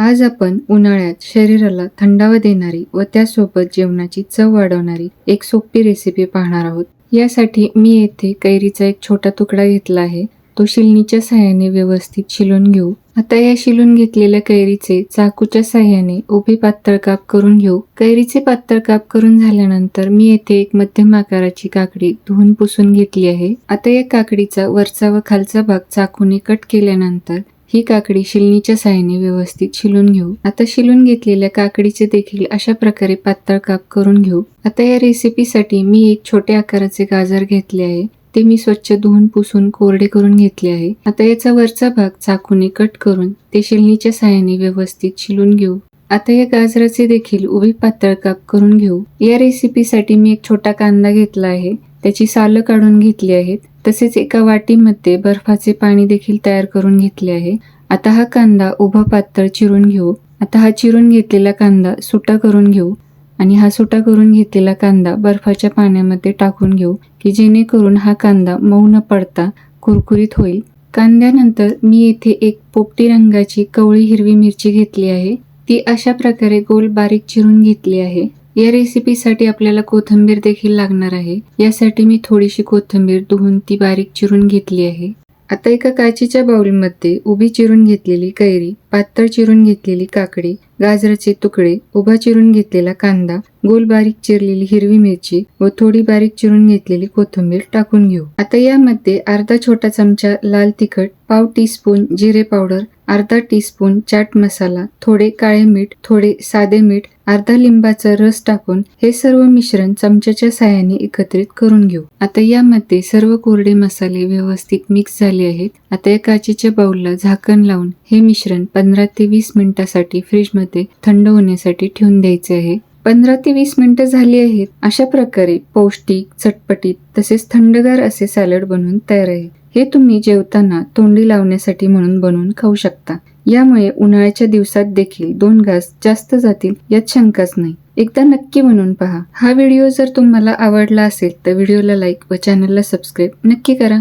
आज आपण उन्हाळ्यात शरीराला थंडावा देणारी व त्यासोबत जेवणाची चव वाढवणारी एक सोपी रेसिपी पाहणार आहोत। यासाठी मी येथे कैरीचा एक छोटा तुकडा घेतला आहे। तो शिलनीच्या साहाय्याने व्यवस्थित शिलून घेऊ। आता या शिलून घेतलेल्या कैरीचे चाकूच्या साहाय्याने उभी पातळ काप करून घेऊ। कैरीचे पातळ काप करून झाल्यानंतर मी येथे एक मध्यम आकाराची काकडी धुवून पुसून घेतली आहे। आता या काकडीचा वरचा व खालचा भाग चाकूने कट केल्यानंतर ही काकडी शिलनीच्या साहाय्याने व्यवस्थित शिलून घेऊ। आता शिलून घेतलेल्या काकडीचे देखील अशा प्रकारे पातळ काप करून घेऊ। आता या रेसिपीसाठी मी एक छोट्या आकाराचे गाजर घेतले आहे। ते मी स्वच्छ धुवून पुसून कोरडे करून घेतले आहे। आता याचा वरचा भाग चाकूने कट करून ते शिलनीच्या साहाय्याने व्यवस्थित शिलून घेऊ। आता या गाजराचे देखील उभी पातळ काप करून घेऊ। या रेसिपीसाठी मी एक छोटा कांदा घेतला आहे। त्याची सालं काढून घेतली आहेत। तसेच एका वाटीमध्ये बर्फाचे पाणी देखील तयार करून घेतले आहे। आता हा कांदा उभा पातळ चिरून घेऊ। आता हा चिरून घेतलेला कांदा सुटा करून घेऊ आणि हा सुटा करून घेतलेला कांदा बर्फाच्या पाण्यामध्ये टाकून घेऊ की जेणेकरून हा कांदा मऊ न पडता कुरकुरीत होईल। कांद्यानंतर मी येथे एक पोपटी रंगाची कवळी हिरवी मिरची घेतली आहे। ती अशा प्रकारे गोल बारीक चिरून घेतली आहे। या रेसिपीसाठी आपल्याला कोथिंबीर देखील लागणार आहे। यासाठी मी थोडीशी कोथिंबीर धुवून ती बारीक चिरून घेतली आहे। आता एका काचेच्या बाउलमध्ये उभी चिरून घेतलेली कैरी, पातळ चिरून घेतलेली काकडी, गाजराचे तुकडे, उभा चिरून घेतलेला कांदा, गोल बारीक चिरलेली हिरवी मिरची व थोडी बारीक चिरून घेतलेली कोथिंबीर टाकून घेऊ। आता यामध्ये अर्धा छोटा चमचा लाल तिखट, पाव टीस्पून जिरे पावडर, अर्धा टीस्पून चाट मसाला, थोडे काळे मीठ, थोडे साधे मीठ, अर्धा लिंबाचा रस टाकून हे सर्व मिश्रण चमच्याच्या साहाय्याने एकत्रित करून घेऊ। आता यामध्ये सर्व कोरडे मसाले व्यवस्थित मिक्स झाले आहेत। आता या काचेच्या बाउलला झाकण लावून हे मिश्रण 15 ते 20 मिनिटांसाठी फ्रीजमध्ये थंड होण्यासाठी ठेवून द्यायचे आहे। 15 ते 20 मिनिटं झाली आहेत। अशा प्रकारे पौष्टिक, चटपटीत तसेच थंडगार असे सॅलड बनवून तयार आहे। हे तुम्ही जेवताना तोंडी लावण्यासाठी म्हणून बनवून खाऊ शकता। यामुळे उन्हाळ्याच्या दिवसात देखील 2 घास जास्त जातील यात शंकाच नाही। एकदा नक्की बनवून पहा। हा व्हिडिओ जर तुम्हाला आवडला असेल तर व्हिडिओला लाईक व चॅनलला सबस्क्राईब नक्की करा।